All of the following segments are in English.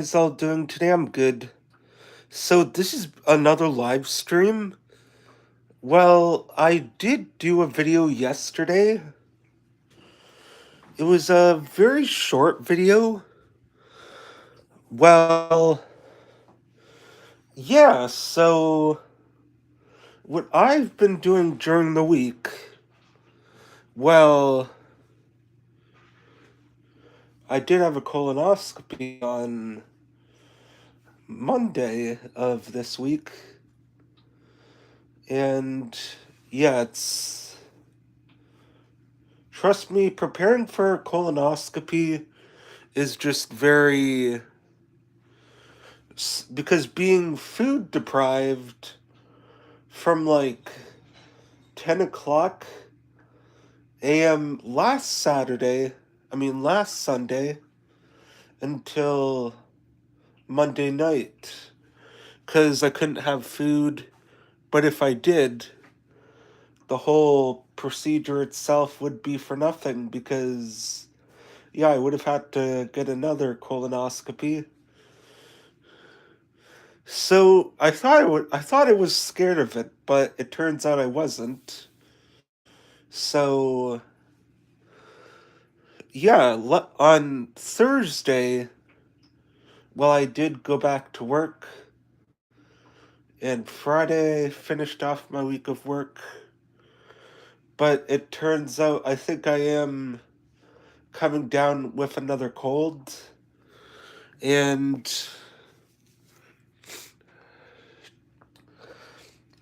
Guys all doing today? I'm good. So this is another live stream. Well, I did do a video yesterday. It was a very short video. Well, yeah, so what I've been doing during the week, well, I did have a colonoscopy on Monday of this week. And yeah, trust me, preparing for a colonoscopy is just very, because being food deprived from like 10 o'clock a.m. last Sunday until Monday night, because I couldn't have food, but if I did, the whole procedure itself would be for nothing because, yeah, I would have had to get another colonoscopy. So I thought I was scared of it, but it turns out I wasn't. So yeah, on Thursday, well, I did go back to work, and Friday finished off my week of work. But it turns out I think I am coming down with another cold, and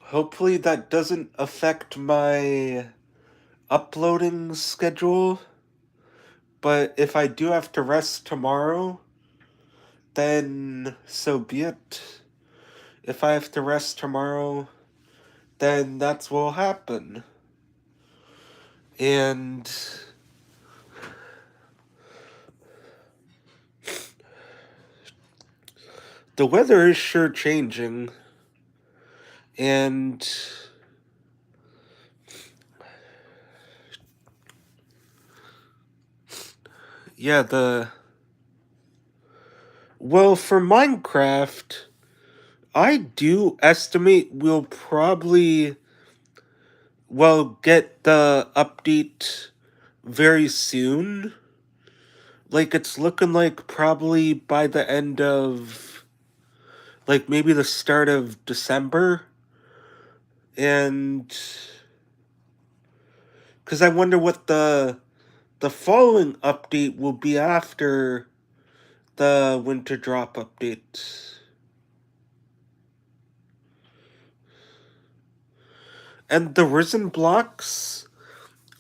hopefully that doesn't affect my uploading schedule. But if I do have to rest tomorrow, then so be it. If I have to rest tomorrow, then that's what will happen. And the weather is sure changing. And yeah, well, for Minecraft, I do estimate we'll probably, well, get the update very soon. Like, it's looking like probably by the end of, like, maybe the start of December. And because I wonder what the following update will be after the winter drop update. And the risen blocks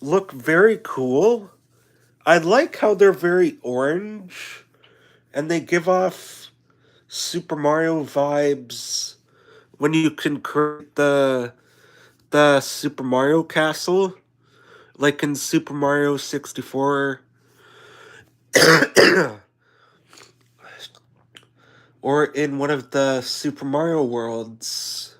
look very cool. I like how they're very orange and they give off Super Mario vibes when you can create the Super Mario castle, like in Super Mario 64 or in one of the Super Mario worlds.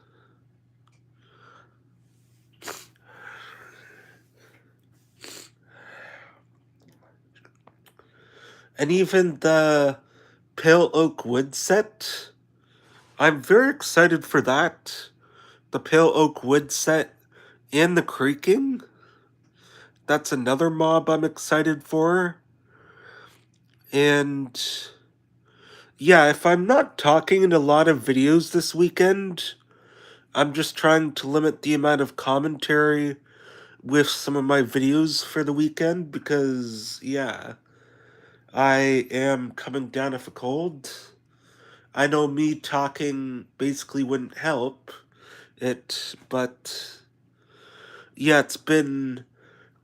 And even the Pale Oak Wood set, I'm very excited for that. The Pale Oak Wood set and the Creaking, that's another mob I'm excited for. And yeah, if I'm not talking in a lot of videos this weekend, I'm just trying to limit the amount of commentary with some of my videos for the weekend because, yeah, I am coming down with a cold. I know me talking basically wouldn't help it, but yeah, it's been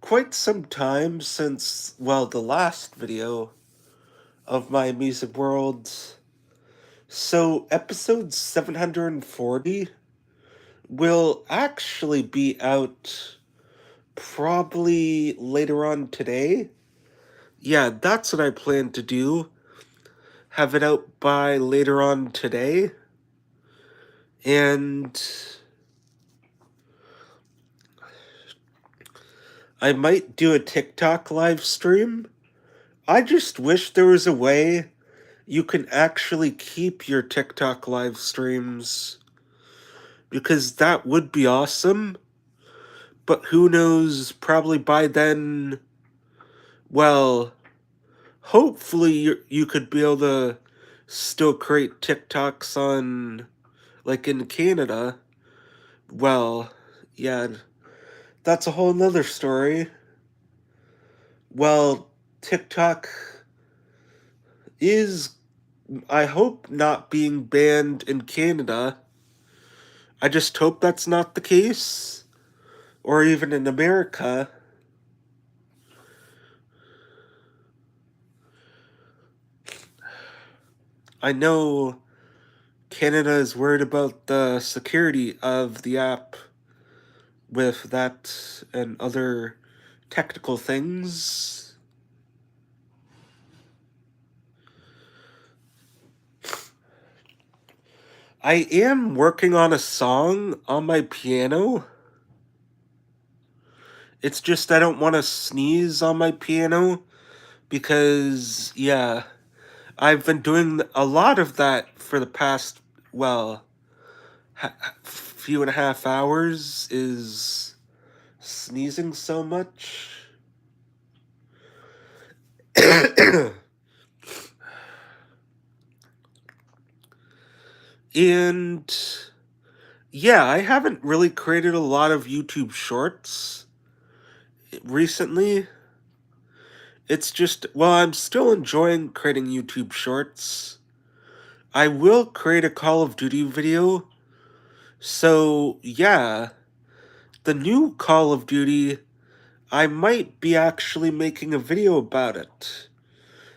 quite some time since, well, the last video of my music world. So, episode 740 will actually be out probably later on today. Yeah, that's what I plan to do. Have it out by later on today. And I might do a TikTok live stream. I just wish there was a way you can actually keep your TikTok live streams, because that would be awesome. But who knows, probably by then, well, hopefully you could be able to still create TikToks on, like, in Canada. Well, yeah, that's a whole nother story. Well, TikTok is, I hope, not being banned in Canada. I just hope that's not the case, or even in America. I know Canada is worried about the security of the app with that and other technical things. I am working on a song on my piano. It's just I don't want to sneeze on my piano because, yeah, I've been doing a lot of that for the past, well, few and a half hours, is sneezing so much. And yeah, I haven't really created a lot of YouTube shorts recently. It's just, well, I'm still enjoying creating YouTube shorts. I will create a Call of Duty video. So, yeah, the new Call of Duty, I might be actually making a video about it.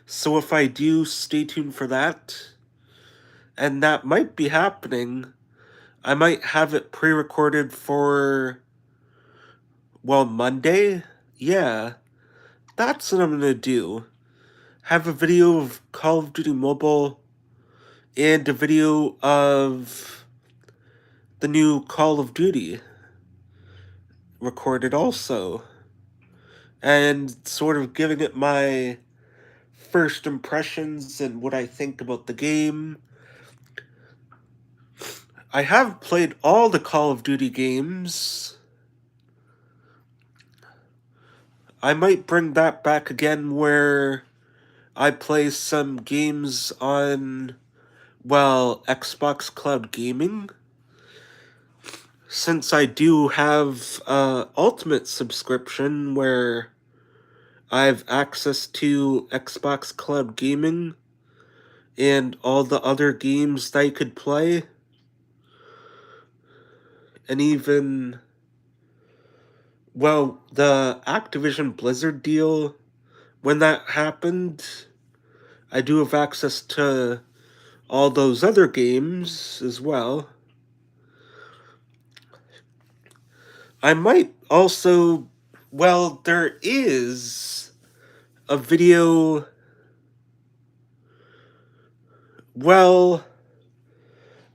So if I do, stay tuned for that. And that might be happening. I might have it pre-recorded for, well, Monday? Yeah, that's what I'm gonna do. Have a video of Call of Duty Mobile and a video of the new Call of Duty recorded also. And sort of giving it my first impressions and what I think about the game. I have played all the Call of Duty games. I might bring that back again where I play some games on, well, Xbox Cloud Gaming. Since I do have a Ultimate subscription where I have access to Xbox Cloud Gaming and all the other games that I could play. And even, well, the Activision Blizzard deal, when that happened, I do have access to all those other games as well. I might also, well, there is a video, well,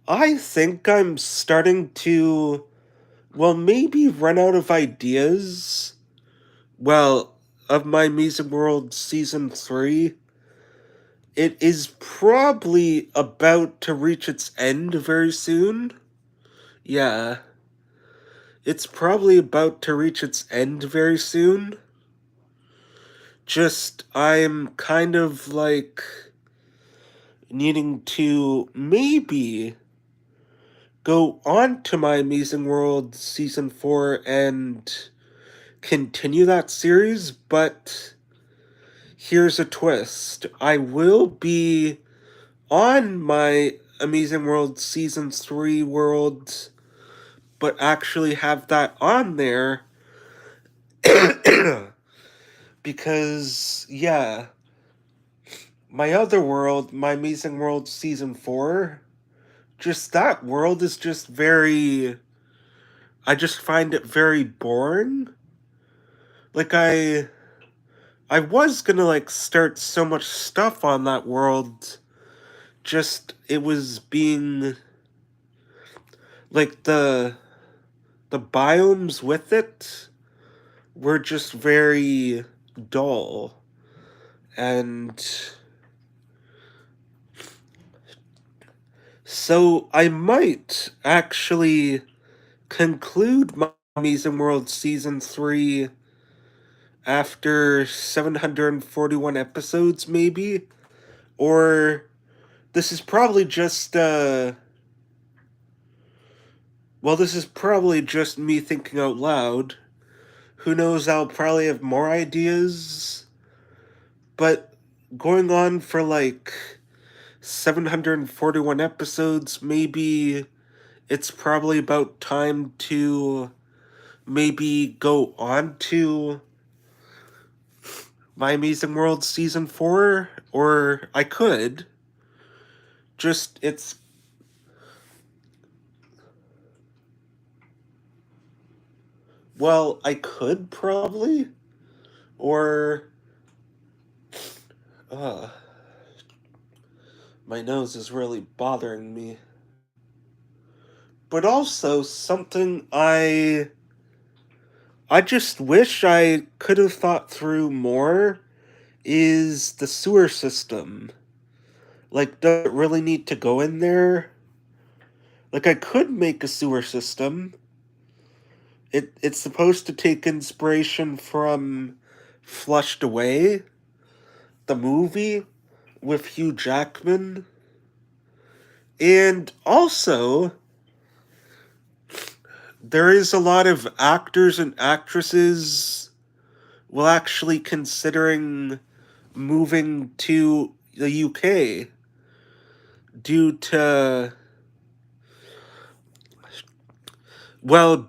I think I'm starting to, well, maybe run out of ideas, well, of my Amazing World Season 3. It is probably about to reach its end very soon. Yeah. It's probably about to reach its end very soon. Just, I'm kind of like needing to maybe go on to my Amazing World Season 4 and continue that series, but here's a twist. I will be on my Amazing World Season 3 world, but actually have that on there because, yeah, my other world, my Amazing World Season 4, just that world is just very, I just find it very boring. Like, I was gonna, like, start so much stuff on that world, just, it was being, like, the biomes with it were just very dull. And So I might actually conclude my Amazing World Season 3 after 741 episodes, maybe? Or this is probably just, well, this is probably just me thinking out loud. Who knows, I'll probably have more ideas. But going on for like 741 episodes, maybe it's probably about time to maybe go on to My Amazing World Season 4, or I could. Just, it's. Well, I could probably. Or. Uh, my nose is really bothering me. But also, something I just wish I could have thought through more is the sewer system. Like, does it really need to go in there? Like, I could make a sewer system. It's supposed to take inspiration from Flushed Away, the movie with Hugh Jackman. And also, there is a lot of actors and actresses well actually considering moving to the UK due to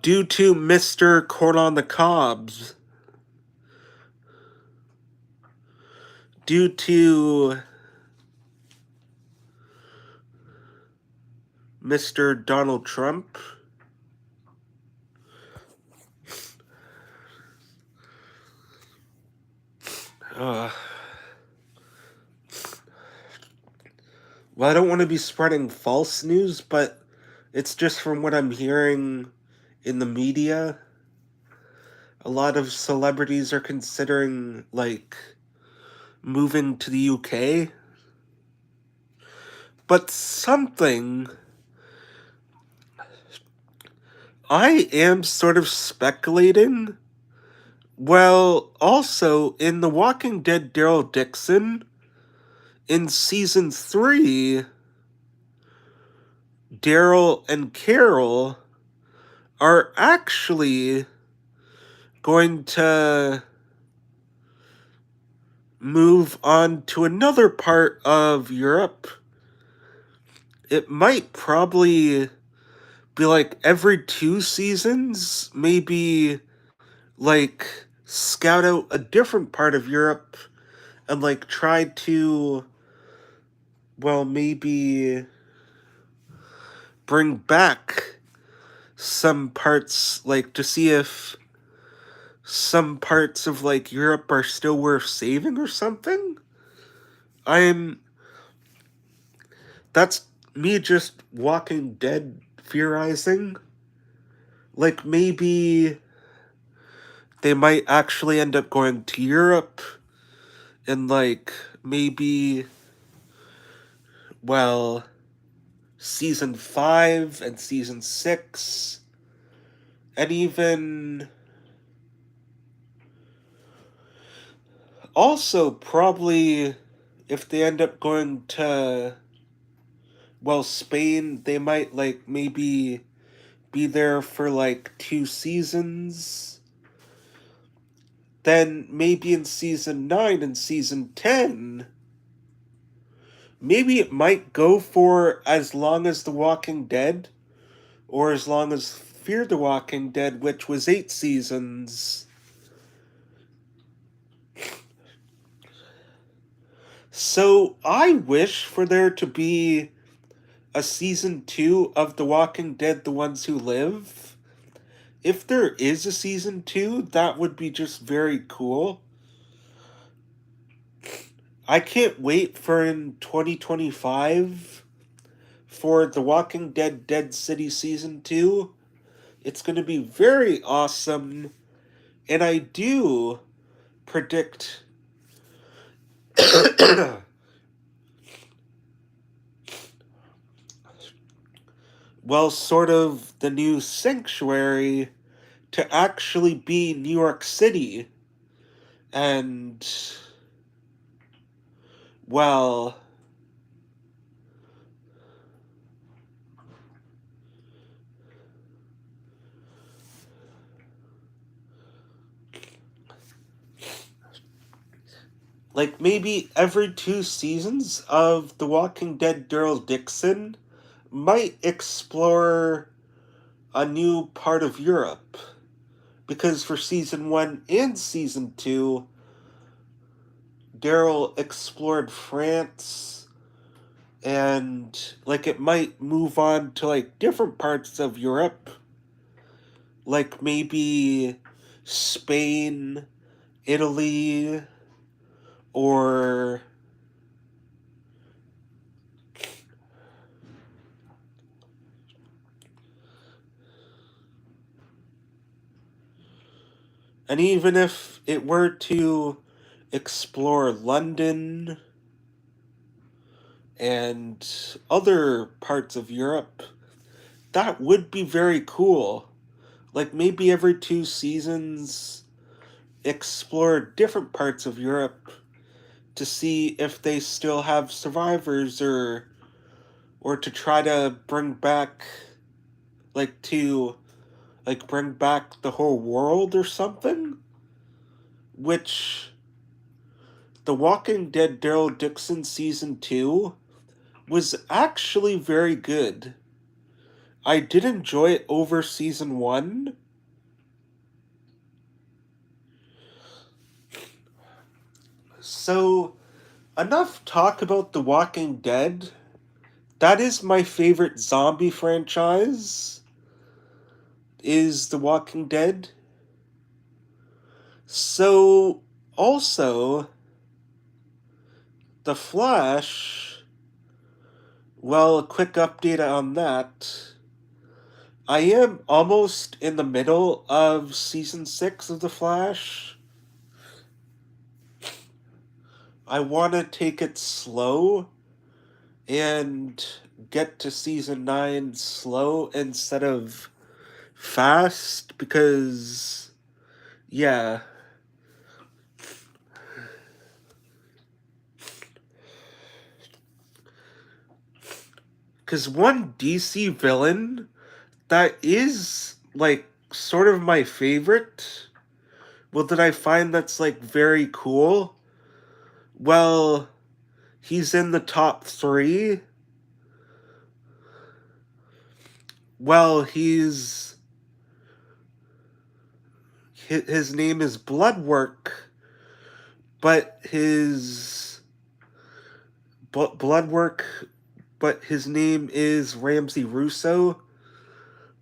due to Mr. Corn on the Cobs, due to Mr. Donald Trump. Uh, well, I don't want to be spreading false news, but it's just from what I'm hearing in the media. A lot of celebrities are considering, like, moving to the UK. But something I am sort of speculating. Well, also, in The Walking Dead Daryl Dixon, in Season 3, Daryl and Carol are actually going to move on to another part of Europe. It might probably be like every 2 seasons, maybe like scout out a different part of Europe and like try to, well, maybe bring back some parts, like to see if some parts of like Europe are still worth saving or something. I'm That's me just Walking Dead theorizing. Like maybe they might actually end up going to Europe and like maybe, well, season 5 and season 6, and even also probably if they end up going to, well, Spain, they might like maybe be there for like 2 seasons. Then maybe in season 9 and season 10, maybe it might go for as long as The Walking Dead, or as long as Fear the Walking Dead, which was 8 seasons. So I wish for there to be a season 2 of The Walking Dead, The Ones Who Live. If there is a season 2, that would be just very cool. I can't wait for in 2025 for The Walking Dead Dead City Season 2. It's going to be very awesome, and I do predict well, sort of the new sanctuary to actually be New York City. And, well, like maybe every 2 seasons of The Walking Dead Daryl Dixon might explore a new part of Europe. Because for season 1 and season 2, Daryl explored France, and like it might move on to like different parts of Europe, like maybe Spain, Italy, or and even if it were to explore London and other parts of Europe, that would be very cool. Like maybe every 2 seasons, explore different parts of Europe to see if they still have survivors, or to try to bring back to bring back the whole world or something, which The Walking Dead Daryl Dixon season 2 was actually very good. I did enjoy it over season 1. So, enough talk about The Walking Dead. That is my favorite zombie franchise, is The Walking Dead. So, also, The Flash, well, a quick update on that. I am almost in the middle of season 6 of The Flash. I want to take it slow and get to season 9 slow instead of fast because, yeah. Because one DC villain that is, like, sort of my favorite, well, that I find that's, like, very cool, well, he's in the top 3. Well, his name is Bloodwork, but Bloodwork, but his name is Ramsey Russo,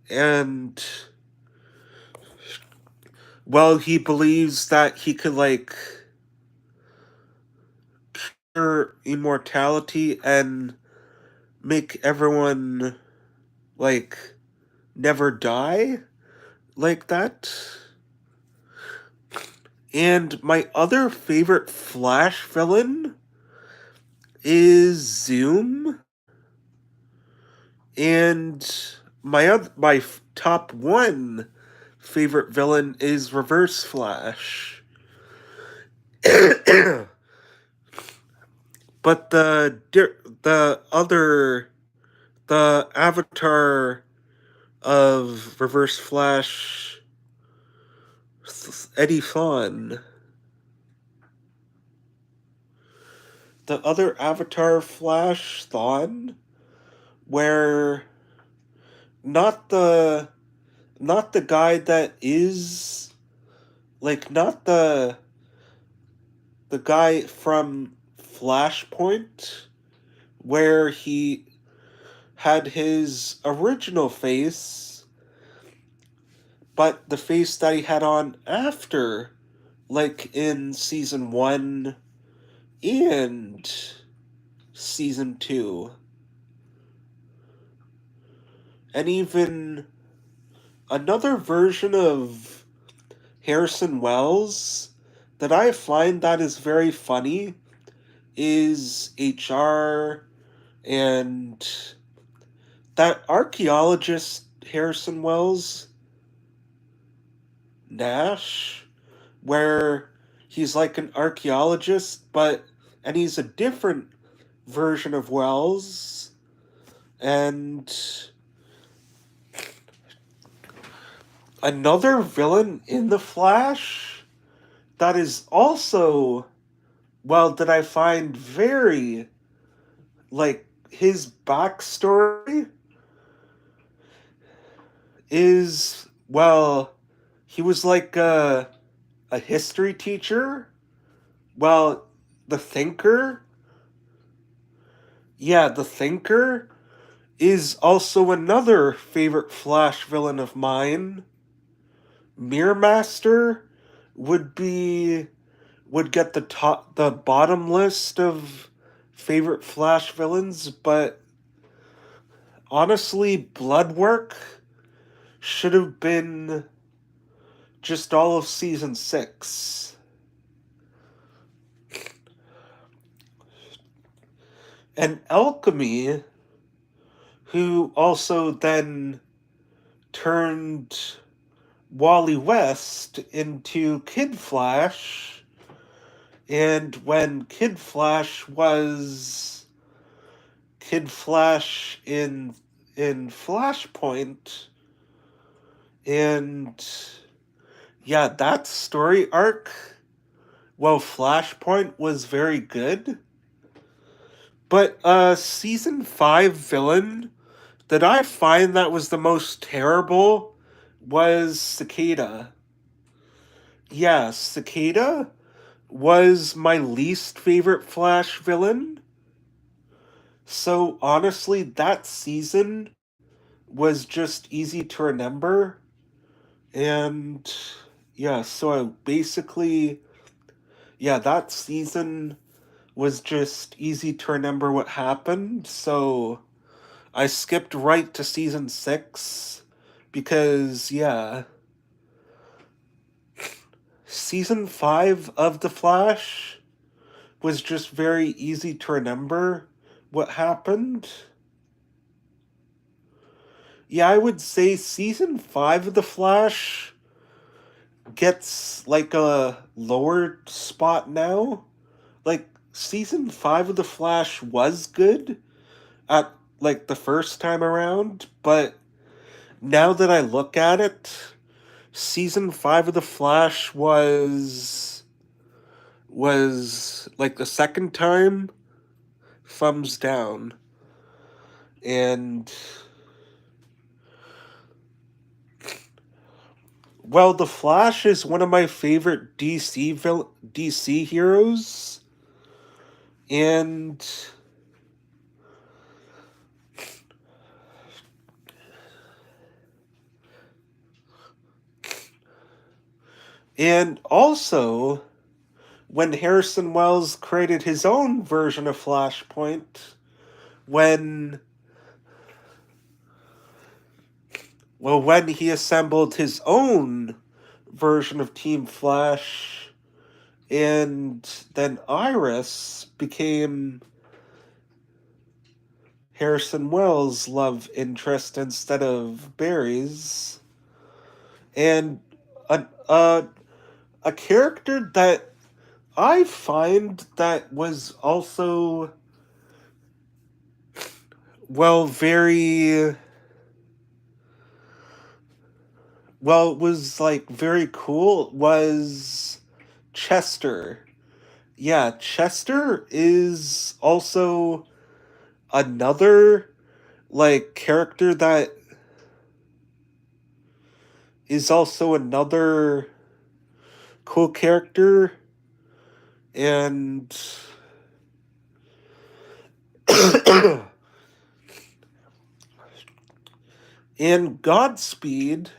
and, well, he believes that he could, like, cure immortality and make everyone, like, never die like that. And my other favorite Flash villain is Zoom, and my top 1 favorite villain is Reverse Flash. But the avatar of Reverse Flash, Eddie Fawn. The other avatar Flash, Thawne, where not the not the guy that is, like, not the guy from Flashpoint, where he had his original face, but the face that he had on after, like in season 1 and season 2. And even another version of Harrison Wells that I find that is very funny is HR, and that archaeologist Harrison Wells Nash, where he's like an archaeologist, and he's a different version of Wells, and another villain in the Flash that is also, well, that I find very, like, his backstory is, well, he was like a history teacher. Well, the Thinker, yeah, the Thinker is also another favorite Flash villain of mine. Mirror Master would be would get the bottom list of favorite Flash villains, but honestly, Bloodwork should have been just all of season 6. And Alchemy, who also then turned Wally West into Kid Flash, and when Kid Flash was Kid Flash in Flashpoint, and yeah, that story arc, well, Flashpoint was very good, but season 5 villain that I find that was the most terrible was Cicada. Yeah, Cicada was my least favorite Flash villain. So honestly, that season was just easy to remember. And yeah, so I basically, yeah, that season was just easy to remember what happened. So I skipped right to season 6 because, yeah, season 5 of The Flash was just very easy to remember what happened. Yeah, I would say season 5 of The Flash gets like a lower spot now. Like, season 5 of The Flash was good at like the first time around, but now that I look at it, season 5 of The Flash was like the second time thumbs down. And well, the Flash is one of my favorite DC heroes, and also when Harrison Wells created his own version of Flashpoint, when when he assembled his own version of Team Flash, and then Iris became Harrison Wells' love interest instead of Barry's, and a a character that I find that was also, well, very, well, it was like very cool was Chester. Yeah, Chester is also another like character that is also another cool character, and and Godspeed.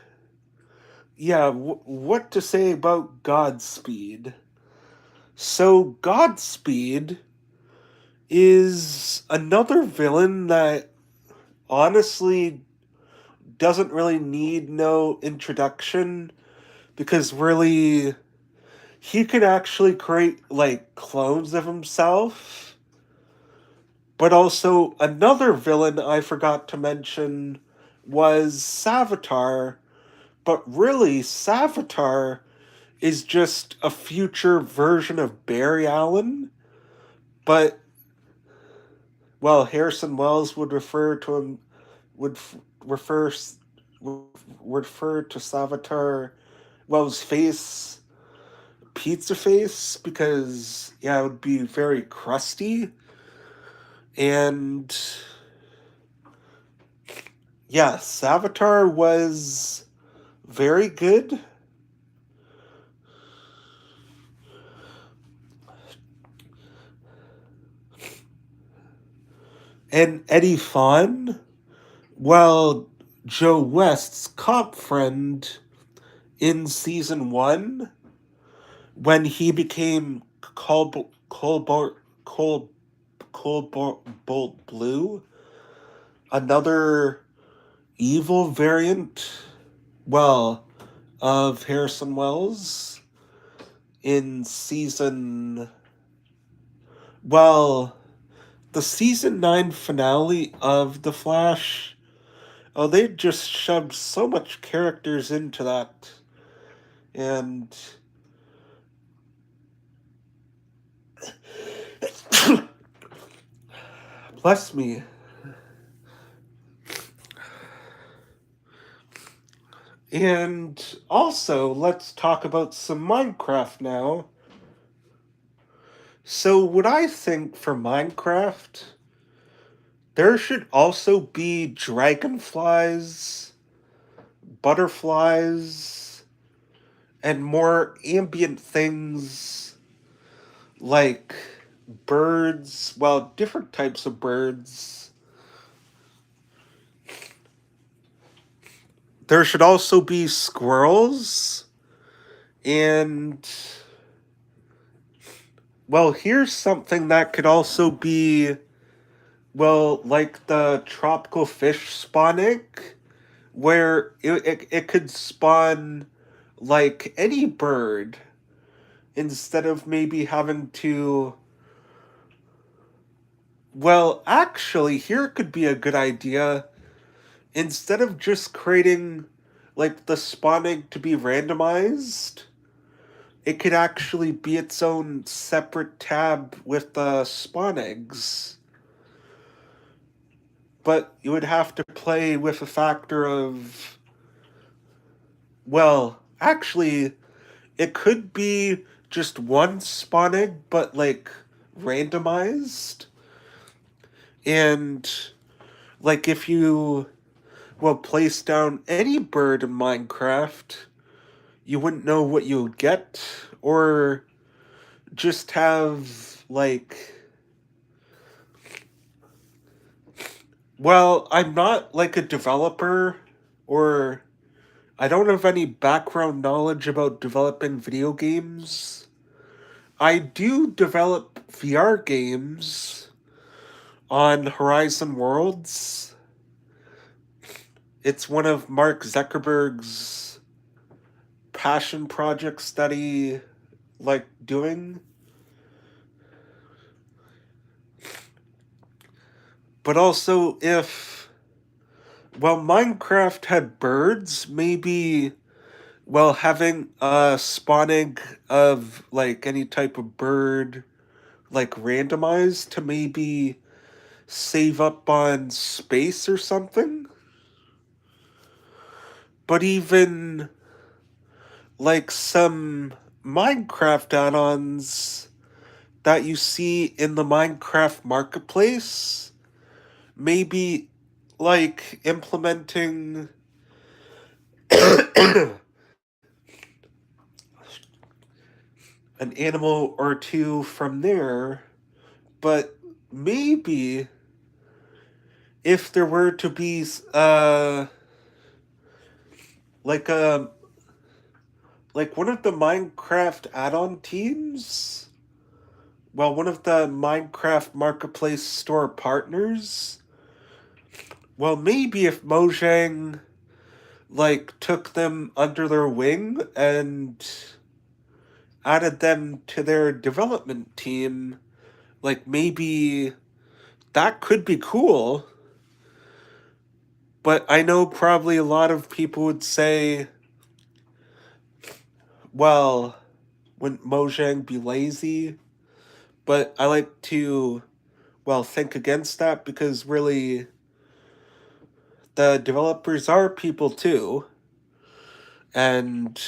Yeah, what to say about Godspeed? So Godspeed is another villain that honestly doesn't really need no introduction, because really he can actually create like clones of himself, But also, another villain I forgot to mention was Savitar. But really, Savitar is just a future version of Barry Allen. But, well, Harrison Wells would refer to him, would refer, would refer to Savitar, Wells' face, Pizza Face, because, yeah, it would be very crusty. And yeah, Savitar was very good. And Eddie Fawn, well, Joe West's cop friend in season one, when he became Colbolt Blue, another evil variant, well, of Harrison Wells in season. Well, the season 9 finale of The Flash. Oh, they just shoved so much characters into that. And. Bless me. And also, let's talk about some Minecraft now. So, what I think for Minecraft, there should also be dragonflies, butterflies, and more ambient things like birds, well, different types of birds. There should also be squirrels, and, well, here's something that could also be, well, like the tropical fish spawning, where it could spawn like any bird instead of maybe having to. Well, actually, here could be a good idea. Instead of just creating like the spawning to be randomized, it could actually be its own separate tab with the spawn eggs. But you would have to play with a factor of. Well, actually, it could be just one spawn egg, but like randomized. And like if you, well, place down any bird in Minecraft, you wouldn't know what you would get, or just have like. Well, I'm not like a developer, or I don't have any background knowledge about developing video games. I do develop VR games on Horizon Worlds. It's one of Mark Zuckerberg's passion projects that he like doing. But also, if, well, Minecraft had birds, maybe, well, having a spawning of like any type of bird like randomized to maybe save up on space or something. But even like some Minecraft add-ons that you see in the Minecraft marketplace, maybe like implementing an animal or two from there, but maybe if there were to be like a like one of the Minecraft add-on teams, well, one of the Minecraft Marketplace store partners, well, maybe if Mojang like took them under their wing and added them to their development team, like maybe that could be cool, but I know probably a lot of people would say, well, wouldn't Mojang be lazy? But I like to, well, think against that because really the developers are people too. And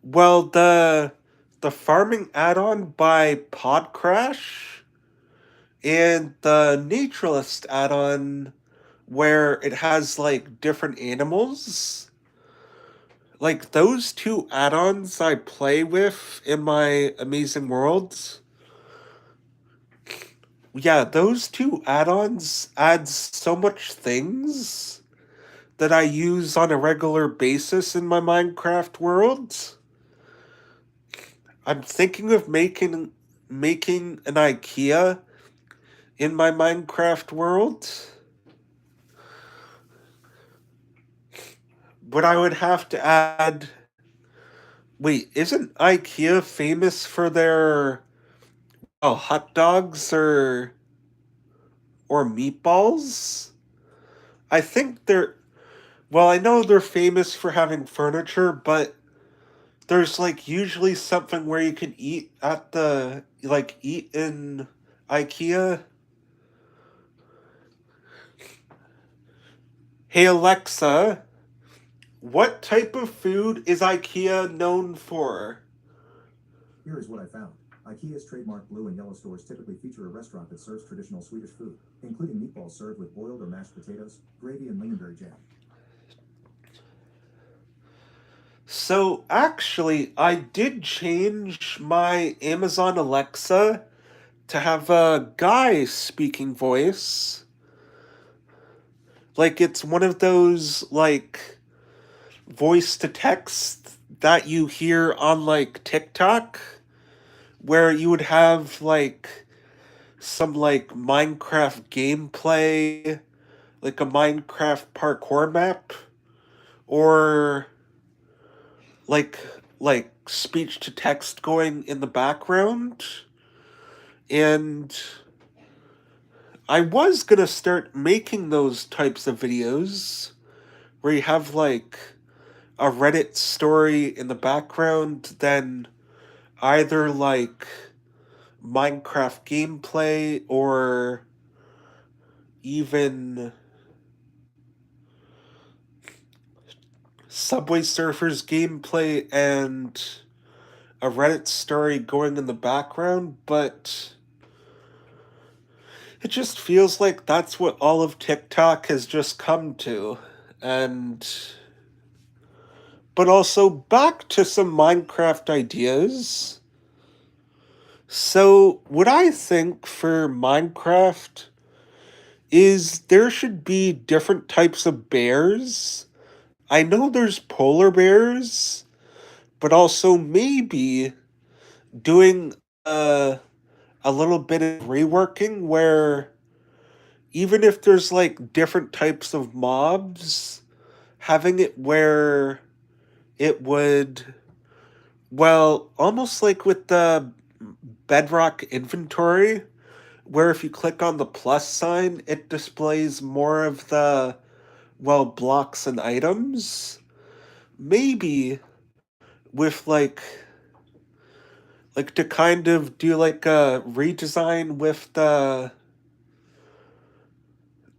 well, the farming add-on by Podcrash and the Naturalist add-on where it has like different animals. Like those two add-ons I play with in my Amazing Worlds. Yeah, those two add-ons add so much things that I use on a regular basis in my Minecraft world. I'm thinking of making an IKEA in my Minecraft world, but I would have to add. Wait, isn't IKEA famous for their hot dogs or meatballs? I think they're well, I know they're famous for having furniture, but there's like usually something where you can eat at the like eat in IKEA. Hey Alexa, what type of food is IKEA known for? Here is what I found. IKEA's trademark blue and yellow stores typically feature a restaurant that serves traditional Swedish food, including meatballs served with boiled or mashed potatoes, gravy, and lingonberry jam. So actually, I did change my Amazon Alexa to have a guy speaking voice. Like it's one of those like voice to text that you hear on like TikTok where you would have like some like Minecraft gameplay, like a Minecraft parkour map or like like speech to text going in the background. And I was gonna start making those types of videos where you have like a Reddit story in the background, then either like Minecraft gameplay or even Subway Surfers gameplay and a Reddit story going in the background, but it just feels like that's what all of TikTok has just come to. And but also back to some Minecraft ideas. So, what I think for Minecraft is there should be different types of bears. I know there's polar bears, but also maybe doing a little bit of reworking where even if there's like different types of mobs, having it where it would, well, almost like with the bedrock inventory, where if you click on the plus sign, it displays more of the, well, blocks and items. Maybe with like to kind of do like a redesign with the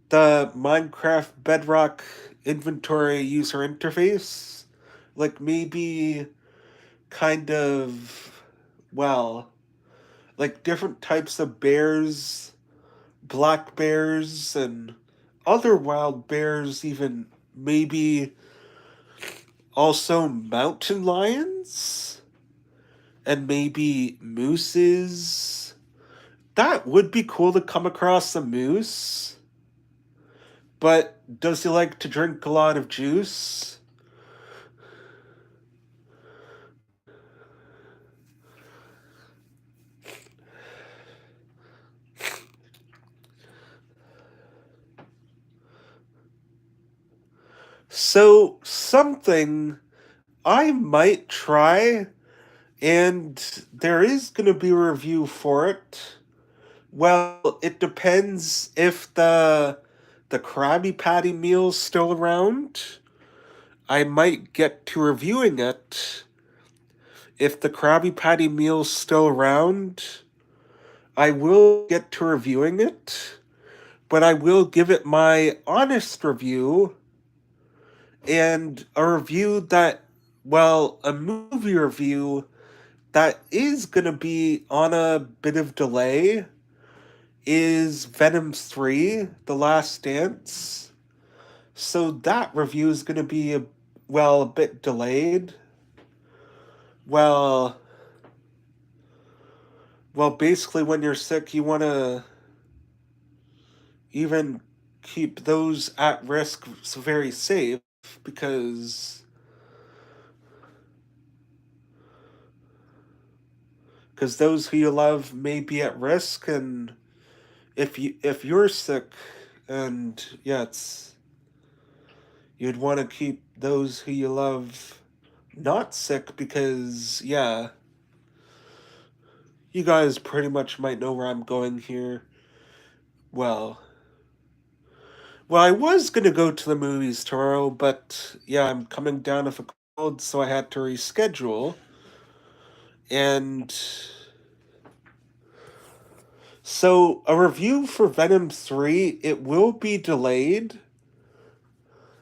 Minecraft Bedrock inventory user interface. Like maybe kind of, well, like different types of bears, black bears, and other wild bears, even maybe also mountain lions, and maybe mooses. That would be cool to come across a moose. But does he like to drink a lot of juice? So, something I might try, and there is going to be a review for it, Well, it depends if the Krabby Patty meal's still around. I might get to reviewing it. If the Krabby Patty meal's still around, I will get to reviewing it, but I will give it my honest review, and a review that, well, a movie review that is gonna be on a bit of delay is Venom 3, The Last Dance. So that review is gonna be a bit delayed. Well, basically when you're sick, you want to even keep those at risk very safe because those who you love may be at risk, and if you're sick, and yeah, it's you'd want to keep those who you love not sick because yeah, you guys pretty much might know where I'm going here. Well, I was gonna go to the movies tomorrow, but yeah, I'm coming down with a cold, so I had to reschedule. And so a review for Venom 3, it will be delayed.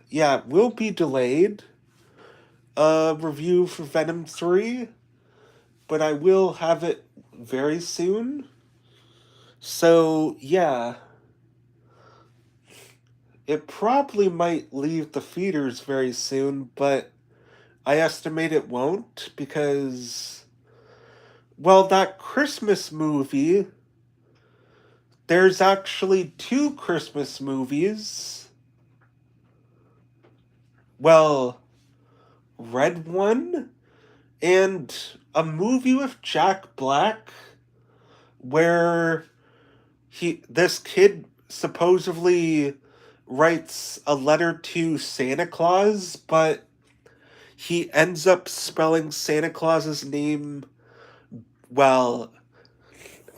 Yeah, it will be delayed. A review for Venom 3, but I will have it very soon. So, yeah, it probably might leave the theaters very soon, but I estimate it won't because, well, that Christmas movie, there's actually two Christmas movies. Well, Red One and a movie with Jack Black where this kid supposedly writes a letter to Santa Claus, but he ends up spelling Santa Claus's name, well,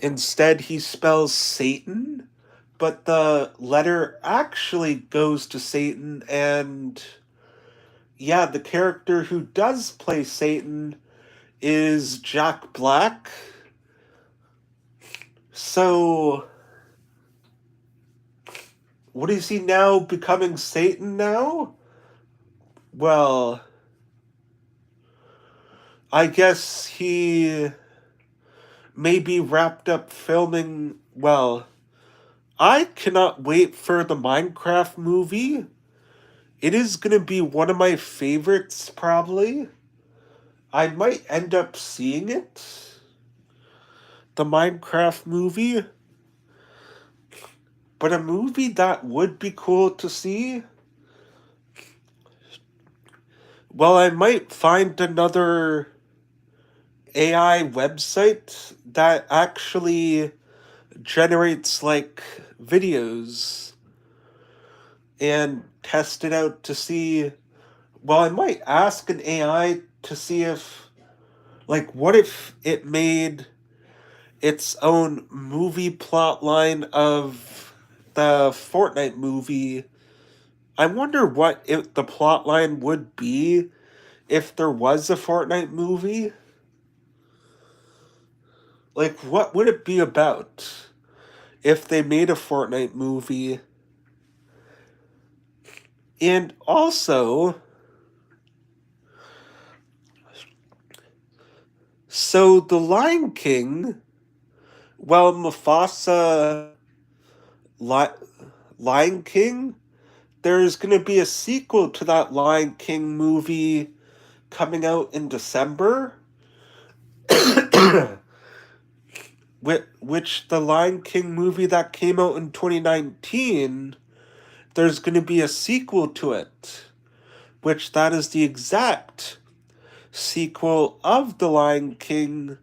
instead he spells Satan, but the letter actually goes to Satan, and yeah, the character who does play Satan is Jack Black. So, what is he now becoming Satan now? Well, I guess he may be wrapped up filming. Well, I cannot wait for the Minecraft movie. It is gonna be one of my favorites, probably. I might end up seeing it. The Minecraft movie. But a movie that would be cool to see, well, I might find another AI website that actually generates like videos and test it out to see. Well, I might ask an AI to see if, like, what if it made its own movie plot line of the Fortnite movie. I wonder what the plot line would be if there was a Fortnite movie. Like, what would it be about if they made a Fortnite movie? And also, so The Lion King, well, Li- Lion King, there's going to be a sequel to that Lion King movie coming out in December, which the Lion King movie that came out in 2019, there's going to be a sequel to it, which that is the exact sequel of The Lion King,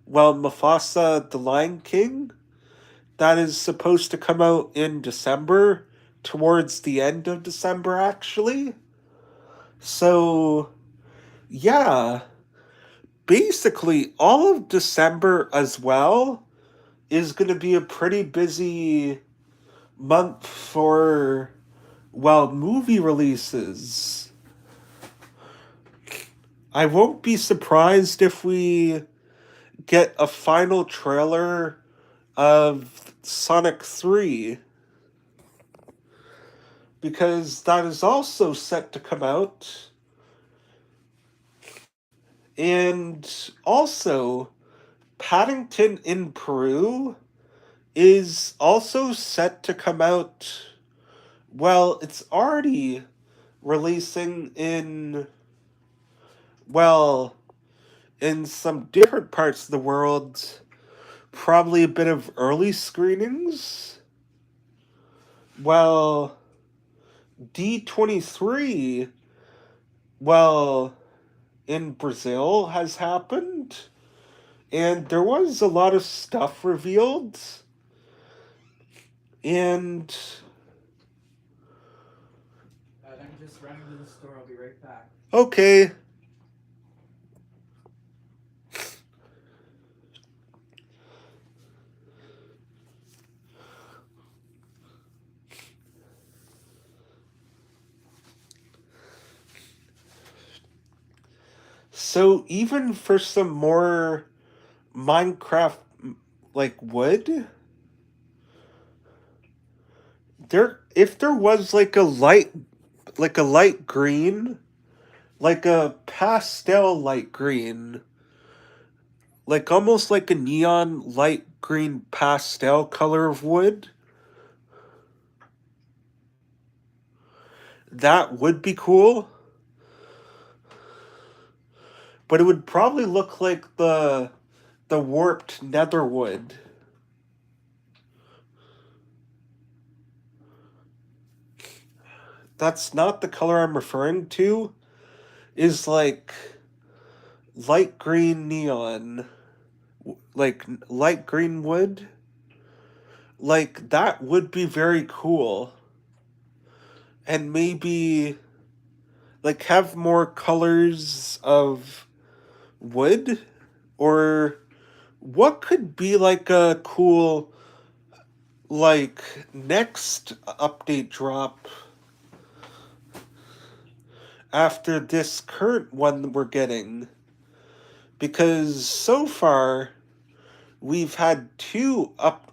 well, Mufasa the Lion King, that is supposed to come out in December, towards the end of December, actually. So, yeah, basically all of December as well, is going to be a pretty busy month for, well, movie releases. I won't be surprised if we get a final trailer of Sonic 3, because that is also set to come out. And also, Paddington in Peru is also set to come out. Well, it's already releasing in, well, in some different parts of the world, probably a bit of early screenings. Well, D23, well, in Brazil has happened, and there was a lot of stuff revealed, and I'm just running to the store. I'll be right back. okay. So even for some more Minecraft like wood, there if there was like a light green, like a pastel light green, like almost like a neon light green pastel color of wood, that would be cool. But it would probably look like the warped netherwood. That's not the color I'm referring to. Is like light green neon, like light green wood. Like that would be very cool. And maybe like have more colors of wood, or what could be like a cool like next update drop after this current one we're getting, because so far we've had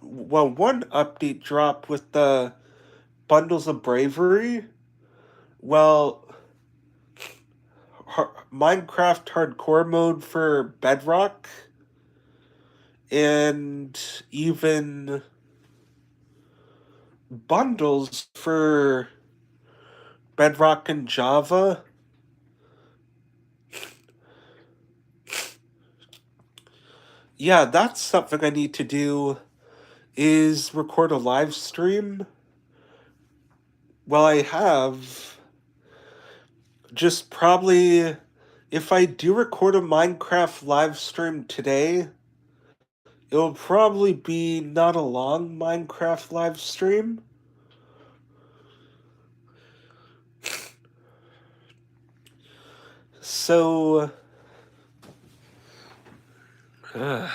one update drop with the bundles of bravery. Well, Minecraft hardcore mode for Bedrock, and even bundles for Bedrock and Java. Yeah, that's something I need to do, is record a live stream. Well, I have just probably, if I do record a Minecraft live stream today, it'll probably be not a long Minecraft live stream. So, uh,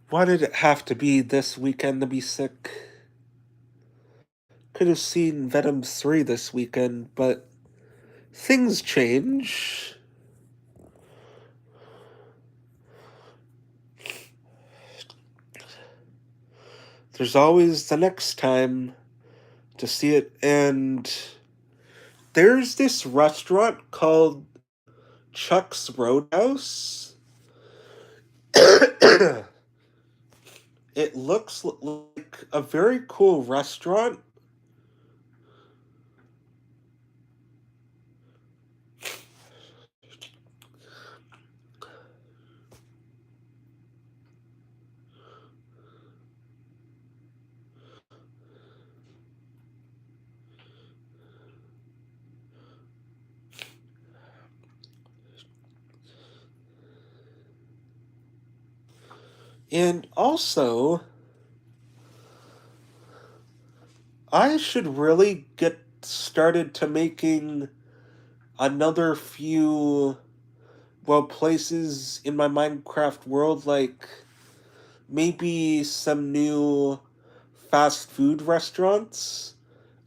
why did it have to be this weekend to be sick? Could have seen Venom 3 this weekend, but things change. There's always the next time to see it, and there's this restaurant called Chuck's Roadhouse. It looks like a very cool restaurant. And also, I should really get started to making another few, well, places in my Minecraft world, like maybe some new fast food restaurants.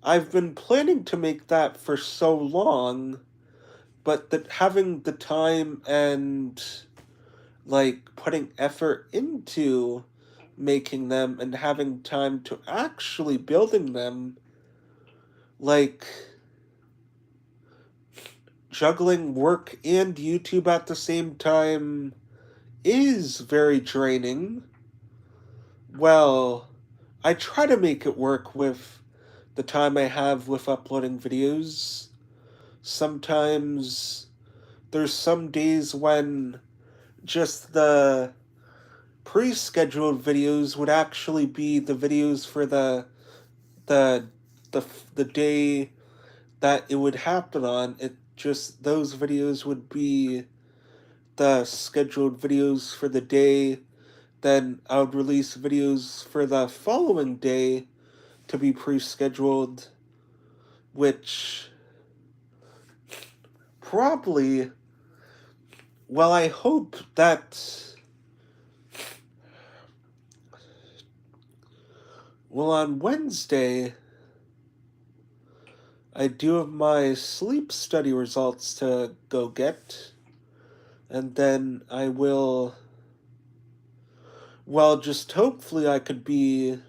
I've been planning to make that for so long, but that having the time and like putting effort into making them and having time to actually building them, like juggling work and YouTube at the same time is very draining. Well, I try to make it work with the time I have with uploading videos. Sometimes there's some days when just the pre-scheduled videos would actually be the videos for the the the day that it would happen on. It just those videos would be the scheduled videos for the day. Then I would release videos for the following day to be pre-scheduled, which probably, well, I hope that, well, on Wednesday I do have my sleep study results to go get, and then I will, well, just hopefully I could be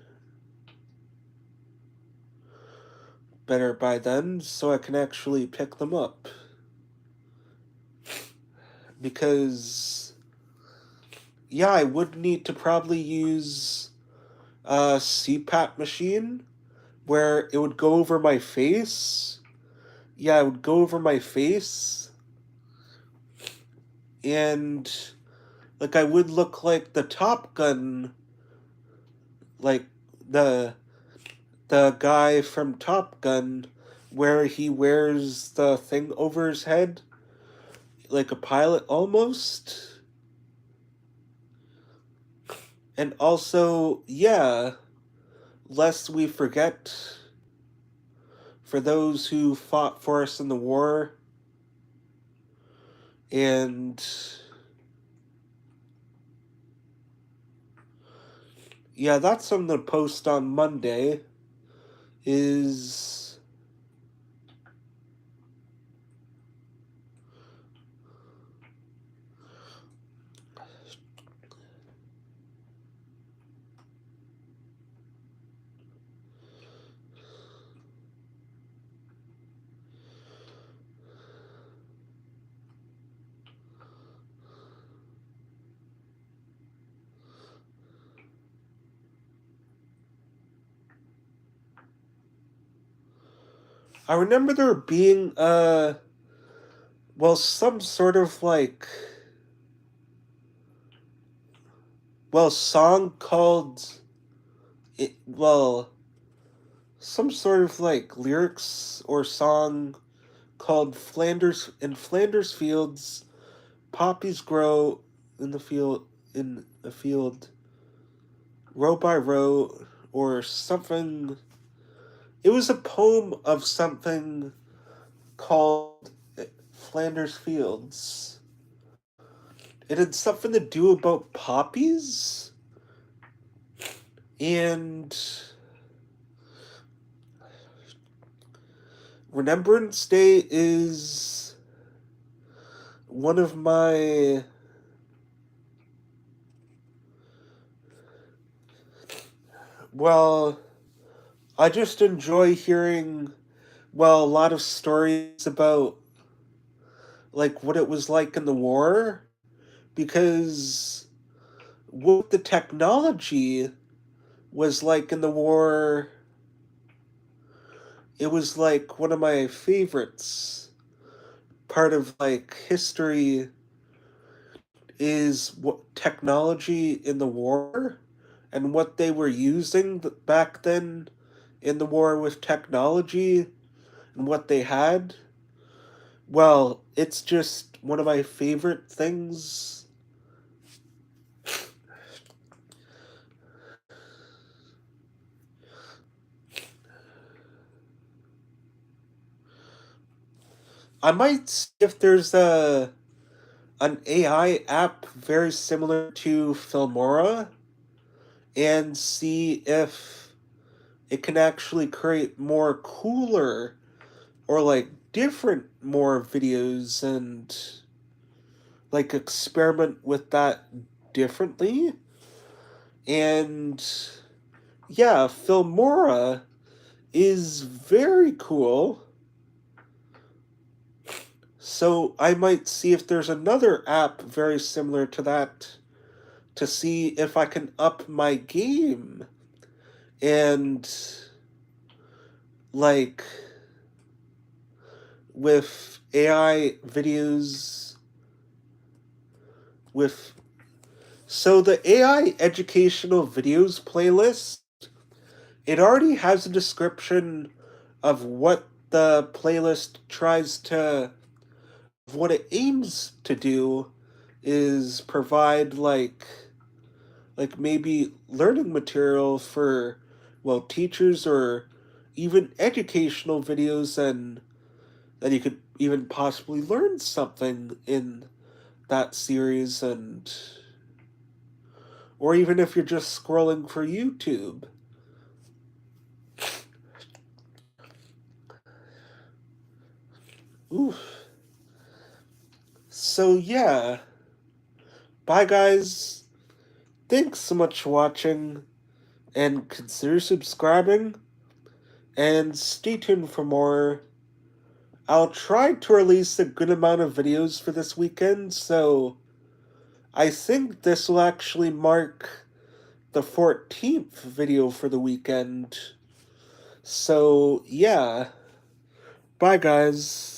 better by then so I can actually pick them up. Because, yeah, I would need to probably use a CPAP machine where it would go over my face. Yeah, it would go over my face, and like I would look like the Top Gun, like the the guy from Top Gun, where he wears the thing over his head, like a pilot almost. And also, yeah, lest we forget, for those who fought for us in the war, and yeah, that's something to post on Monday, is I remember there being well, some sort of like, well, song called it, well, some sort of like lyrics or song called Flanders Fields poppies grow in the field row by row, or something. It was a poem of something called Flanders Fields. It had something to do about poppies, and Remembrance Day is one of my, well, I just enjoy hearing, well, a lot of stories about like what it was like in the war, because what the technology was like in the war, it was like one of my favorites. Part of like history is what technology in the war and what they were using back then in the war with technology and what they had. Well, it's just one of my favorite things. I might see if there's an AI app very similar to Filmora, and see if it can actually create more cooler or like different more videos and like experiment with that differently. And yeah, Filmora is very cool. So I might see if there's another app very similar to that to see if I can up my game and like with AI videos with so the AI educational videos playlist, it already has a description of what the playlist tries to what it aims to do is provide like maybe learning material for well teachers or even educational videos and that you could even possibly learn something in that series and or even if you're just scrolling for YouTube. Oof. So yeah, bye guys. Thanks so much for watching and consider subscribing and stay tuned for more. I'll try to release a good amount of videos for this weekend, so I think this will actually mark the 14th video for the weekend. So, yeah. Bye, guys.